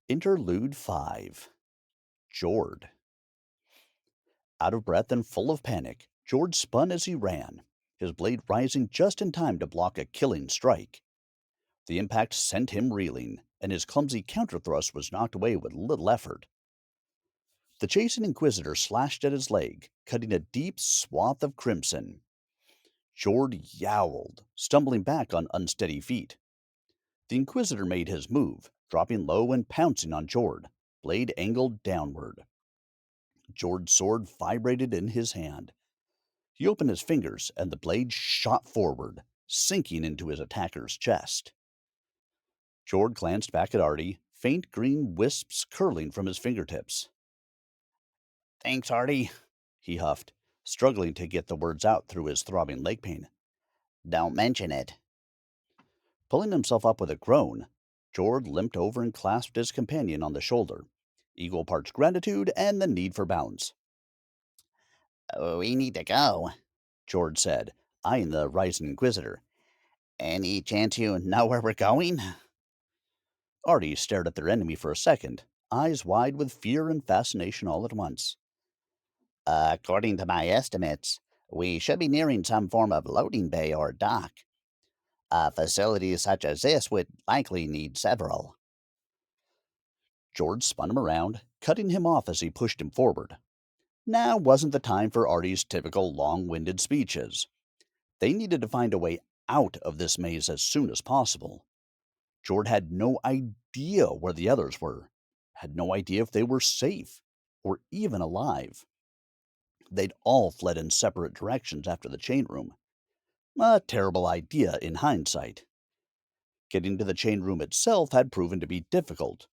Interlude 5. Jord. Out of breath and full of panic, Jord spun as he ran, his blade rising just in time to block a killing strike. The impact sent him reeling, and his clumsy counterthrust was knocked away with little effort. The chasing Inquisitor slashed at his leg, cutting a deep swath of crimson. Jord yowled, stumbling back on unsteady feet. The Inquisitor made his move, dropping low and pouncing on Jord, blade angled downward. Jord's sword vibrated in his hand. He opened his fingers, and the blade shot forward, sinking into his attacker's chest. Jord glanced back at Artie, faint green wisps curling from his fingertips. "Thanks, Artie," he huffed, struggling to get the words out through his throbbing leg pain. "Don't mention it." Pulling himself up with a groan, Jord limped over and clasped his companion on the shoulder, equal parts gratitude and the need for balance. "We need to go," Jord said, eyeing the rising Inquisitor. "Any chance you know where we're going?" Artie stared at their enemy for a second, eyes wide with fear and fascination all at once. "According to my estimates, we should be nearing some form of loading bay or dock. A facility such as this would likely need several." George spun him around, cutting him off as he pushed him forward. Now wasn't the time for Artie's typical long-winded speeches. They needed to find a way out of this maze as soon as possible. Jord had no idea where the others were, had no idea if they were safe, or even alive. They'd all fled in separate directions after the chain room. A terrible idea in hindsight. Getting to the chain room itself had proven to be difficult.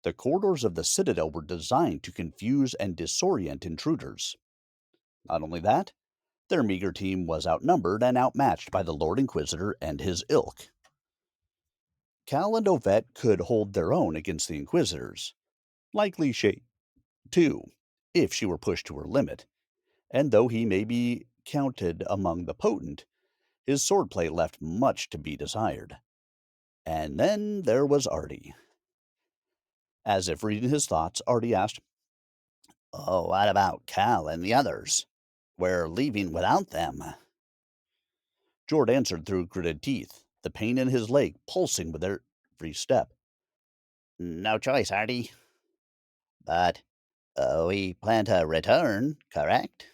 The corridors of the Citadel were designed to confuse and disorient intruders. Not only that, their meager team was outnumbered and outmatched by the Lord Inquisitor and his ilk. Cal and Ovette could hold their own against the Inquisitors. Likely Shay, too, if she were pushed to her limit. And though he may be counted among the potent, his swordplay left much to be desired. And then there was Artie. As if reading his thoughts, Artie asked, "Oh, what about Cal and the others? We're leaving without them." Jord answered through gritted teeth, the pain in his leg pulsing with every step. "No choice, Artie. But we plan to return, correct?"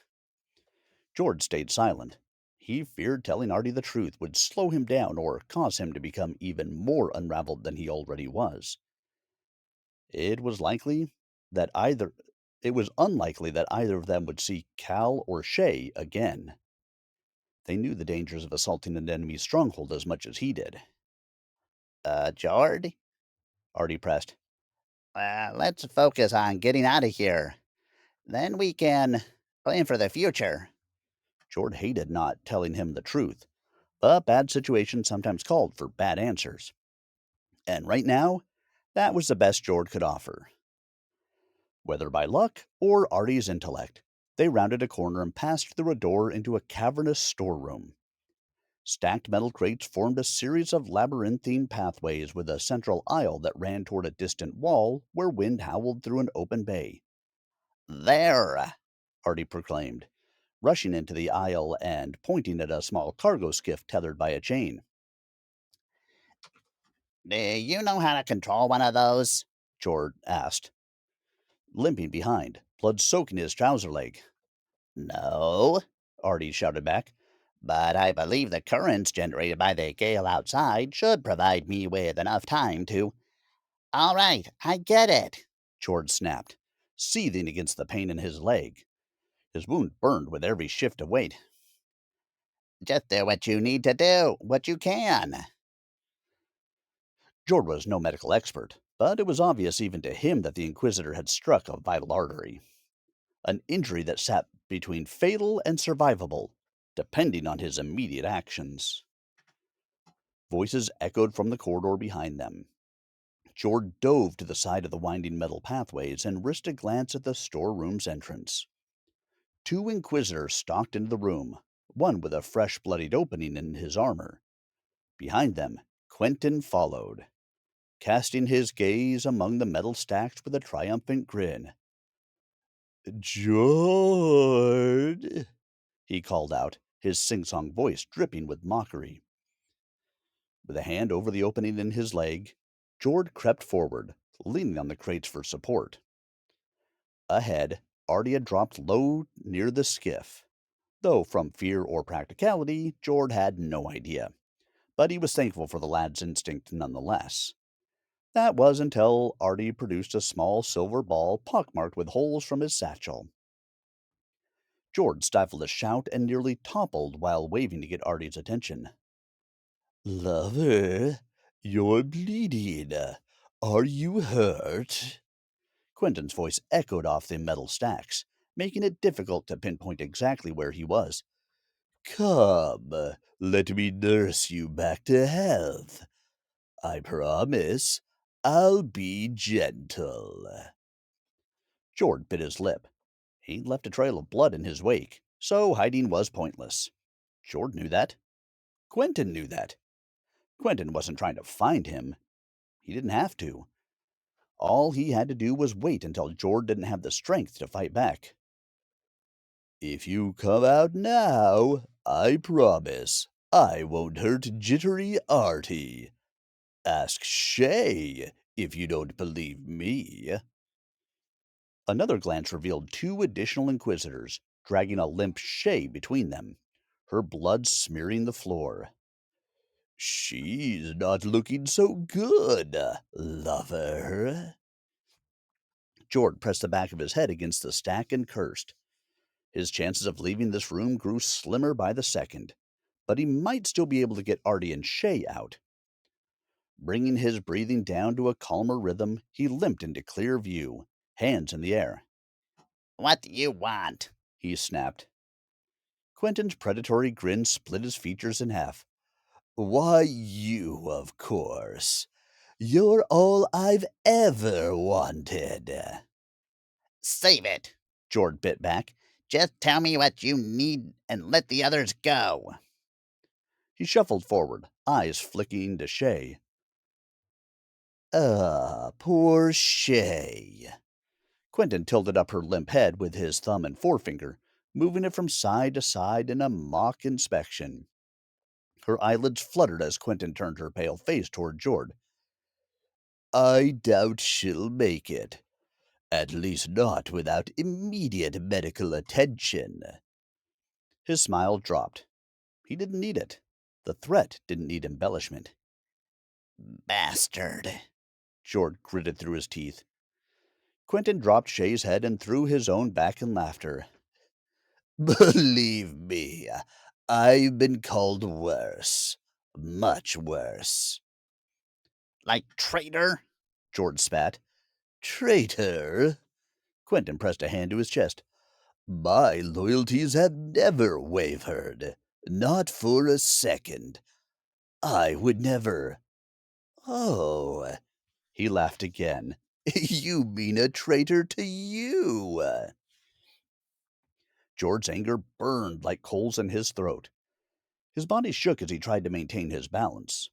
Jord stayed silent. He feared telling Artie the truth would slow him down or cause him to become even more unraveled than he already was. It was likely that either it was unlikely that either of them would see Cal or Shay again. They knew the dangers of assaulting an enemy's stronghold as much as he did. Jord? Artie pressed. Let's focus on getting out of here. Then we can plan for the future." Jord hated not telling him the truth, but bad situations sometimes called for bad answers. And right now, that was the best Jord could offer. Whether by luck or Artie's intellect, they rounded a corner and passed through a door into a cavernous storeroom. Stacked metal crates formed a series of labyrinthine pathways with a central aisle that ran toward a distant wall where wind howled through an open bay. "There!" Artie proclaimed, rushing into the aisle and pointing at a small cargo skiff tethered by a chain. "Do you know how to control one of those?" Jord asked, limping behind, blood soaking his trouser leg. "No," Artie shouted back, "but I believe the currents generated by the gale outside should provide me with enough time to—" "All right, I get it," Jord snapped, seething against the pain in his leg. His wound burned with every shift of weight. "Just do what you need to do, what you can." Jord was no medical expert, but it was obvious even to him that the Inquisitor had struck a vital artery. An injury that sat between fatal and survivable, depending on his immediate actions. Voices echoed from the corridor behind them. Jord dove to the side of the winding metal pathways and risked a glance at the storeroom's entrance. Two Inquisitors stalked into the room, one with a fresh bloodied opening in his armor. Behind them, Quentin followed. casting his gaze among the metal stacks with a triumphant grin. Jord, he called out, his sing-song voice dripping with mockery. With a hand over the opening in his leg, Jord crept forward, leaning on the crates for support. Ahead, Artie had dropped low near the skiff, though from fear or practicality, Jord had no idea. But he was thankful for the lad's instinct nonetheless. That was until Artie produced a small silver ball pockmarked with holes from his satchel. Jord stifled a shout and nearly toppled while waving to get Artie's attention. Lover, you're bleeding. Are you hurt? Quentin's voice echoed off the metal stacks, making it difficult to pinpoint exactly where he was. Come, let me nurse you back to health. I promise I'll be gentle. Jord bit his lip. He'd left a trail of blood in his wake, so hiding was pointless. Jord knew that. Quentin knew that. Quentin wasn't trying to find him. He didn't have to. All he had to do was wait until Jord didn't have the strength to fight back. If you come out now, I promise I won't hurt jittery Artie. Ask Shay if you don't believe me. Another glance revealed two additional Inquisitors, dragging a limp Shay between them, her blood smearing the floor. She's not looking so good, lover. Jord pressed the back of his head against the stack and cursed. His chances of leaving this room grew slimmer by the second, but he might still be able to get Artie and Shay out. Bringing his breathing down to a calmer rhythm, he limped into clear view, hands in the air. What do you want? He snapped. Quentin's predatory grin split his features in half. Why, you, of course. You're all I've ever wanted. Save it, Jord bit back. Just tell me what you need and let the others go. He shuffled forward, eyes flicking to Shay. Poor Shay. Quentin tilted up her limp head with his thumb and forefinger, moving it from side to side in a mock inspection. Her eyelids fluttered as Quentin turned her pale face toward Jord. I doubt she'll make it. At least not without immediate medical attention. His smile dropped. He didn't need it. The threat didn't need embellishment. Bastard, Jord gritted through his teeth. Quentin dropped Shay's head and threw his own back in laughter. Believe me, I've been called worse. Much worse. Like traitor? Jord spat. Traitor? Quentin pressed a hand to his chest. My loyalties have never wavered. Not for a second. I would never. Oh, he laughed again. You mean a traitor to you? Jord's anger burned like coals in his throat. His body shook as he tried to maintain his balance.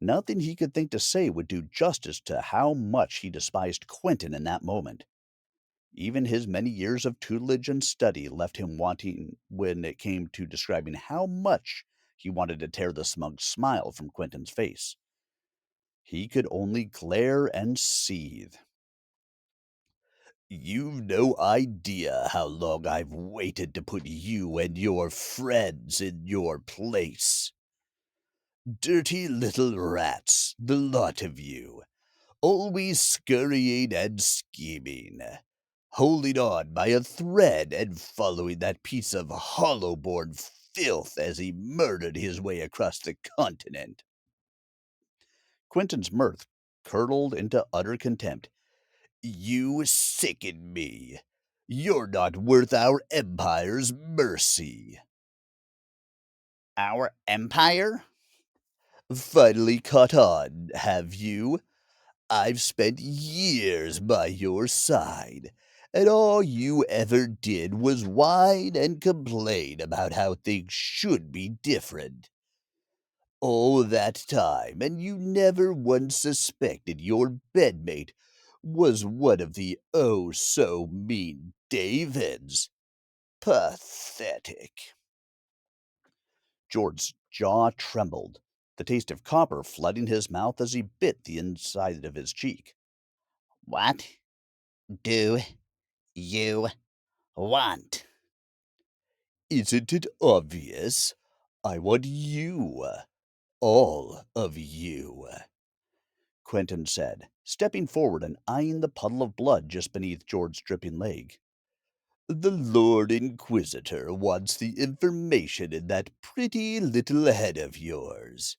Nothing he could think to say would do justice to how much he despised Quentin in that moment. Even his many years of tutelage and study left him wanting when it came to describing how much he wanted to tear the smug smile from Quentin's face. He could only glare and seethe. You've no idea how long I've waited to put you and your friends in your place. Dirty little rats, the lot of you, always scurrying and scheming, holding on by a thread and following that piece of hollow-born filth as he murdered his way across the continent. Quentin's mirth curdled into utter contempt. You sicken me. You're not worth our empire's mercy. Our empire? Finally caught on, have you? I've spent years by your side, and all you ever did was whine and complain about how things should be different. All that time, and you never once suspected your bedmate was one of the oh so mean Davids. Pathetic. George's jaw trembled, the taste of copper flooding his mouth as he bit the inside of his cheek. What do you want? Isn't it obvious? I want you. All of you, Quentin said, stepping forward and eyeing the puddle of blood just beneath George's dripping leg. The Lord Inquisitor wants the information in that pretty little head of yours.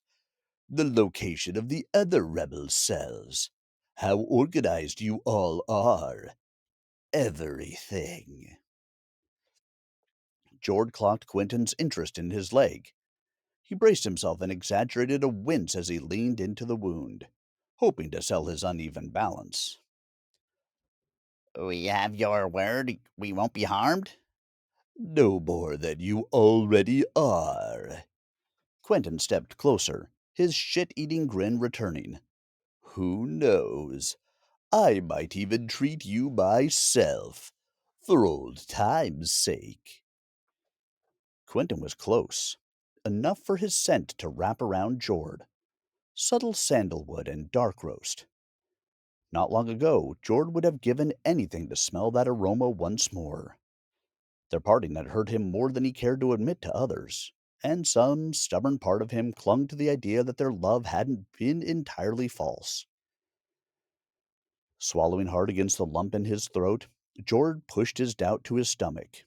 The location of the other rebel cells. How organized you all are. Everything. George clocked Quentin's interest in his leg. He braced himself and exaggerated a wince as he leaned into the wound, hoping to sell his uneven balance. We have your word we won't be harmed? No more than you already are. Quentin stepped closer, his shit-eating grin returning. Who knows? I might even treat you myself, for old time's sake. Quentin was close, enough for his scent to wrap around Jord. Subtle sandalwood and dark roast. Not long ago, Jord would have given anything to smell that aroma once more. Their parting had hurt him more than he cared to admit to others, and some stubborn part of him clung to the idea that their love hadn't been entirely false. Swallowing hard against the lump in his throat, Jord pushed his doubt to his stomach.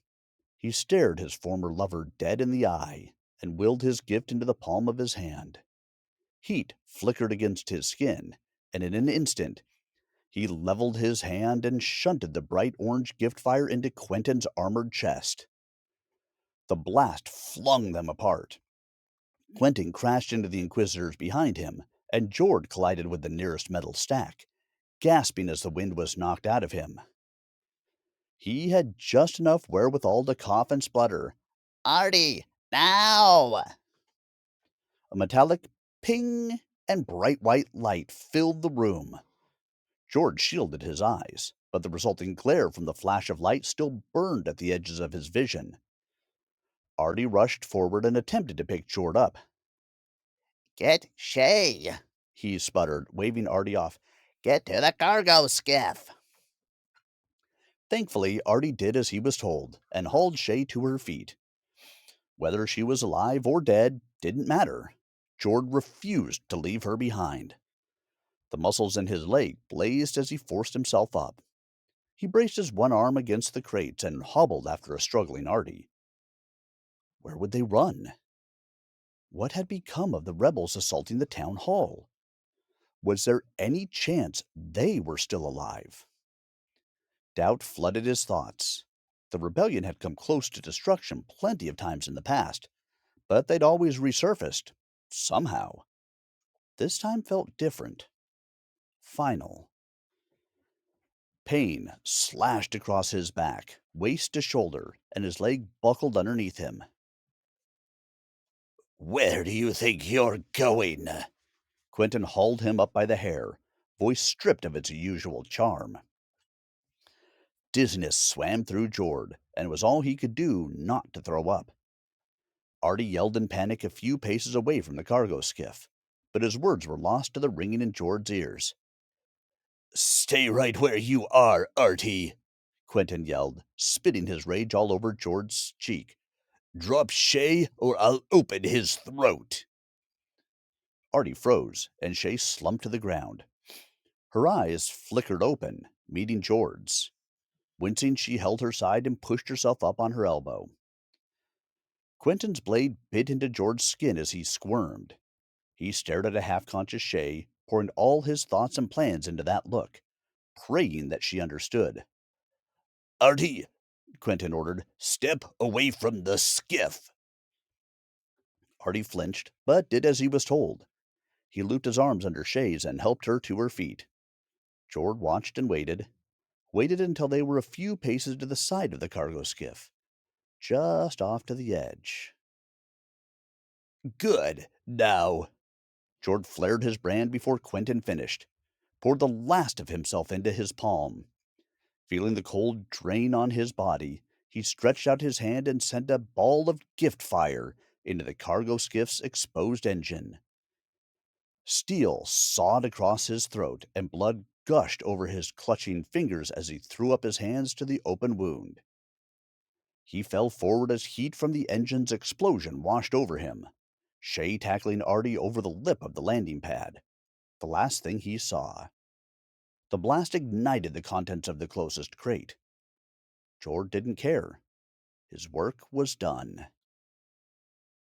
He stared his former lover dead in the eye and willed his gift into the palm of his hand. Heat flickered against his skin, and in an instant he leveled his hand and shunted the bright orange gift fire into Quentin's armored chest. The blast flung them apart. Quentin crashed into the Inquisitors behind him, and Jord collided with the nearest metal stack, gasping as the wind was knocked out of him. He had just enough wherewithal to cough and splutter. Artie, now! A metallic ping and bright white light filled the room. George shielded his eyes, but the resulting glare from the flash of light still burned at the edges of his vision. Artie rushed forward and attempted to pick Jord up. Get Shay, he sputtered, waving Artie off. Get to the cargo skiff. Thankfully, Artie did as he was told and hauled Shay to her feet. Whether she was alive or dead didn't matter. Jord refused to leave her behind. The muscles in his leg blazed as he forced himself up. He braced his one arm against the crates and hobbled after a struggling Artie. Where would they run? What had become of the rebels assaulting the town hall? Was there any chance they were still alive? Doubt flooded his thoughts. The rebellion had come close to destruction plenty of times in the past, but they'd always resurfaced. Somehow. This time felt different. Final. Pain slashed across his back, waist to shoulder, and his leg buckled underneath him. Where do you think you're going? Quentin hauled him up by the hair, voice stripped of its usual charm. Dizziness swam through Jord, and it was all he could do not to throw up. Artie yelled in panic a few paces away from the cargo skiff, but his words were lost to the ringing in Jord's ears. Stay right where you are, Artie, Quentin yelled, spitting his rage all over Jord's cheek. Drop Shay, or I'll open his throat. Artie froze, and Shay slumped to the ground. Her eyes flickered open, meeting Jord's. Wincing, she held her side and pushed herself up on her elbow. Quentin's blade bit into Jord's skin as he squirmed. He stared at a half-conscious Shay, pouring all his thoughts and plans into that look, praying that she understood. Artie, Quentin ordered, step away from the skiff. Artie flinched, but did as he was told. He looped his arms under Shay's and helped her to her feet. Jord watched and waited until they were a few paces to the side of the cargo skiff, just off to the edge. Good. Now. Jord flared his brand before Quentin finished, poured the last of himself into his palm. Feeling the cold drain on his body, he stretched out his hand and sent a ball of gift fire into the cargo skiff's exposed engine. Steel sawed across his throat, and blood gushed over his clutching fingers as he threw up his hands to the open wound. He fell forward as heat from the engine's explosion washed over him, Shay tackling Artie over the lip of the landing pad. The last thing he saw. The blast ignited the contents of the closest crate. Jord didn't care. His work was done.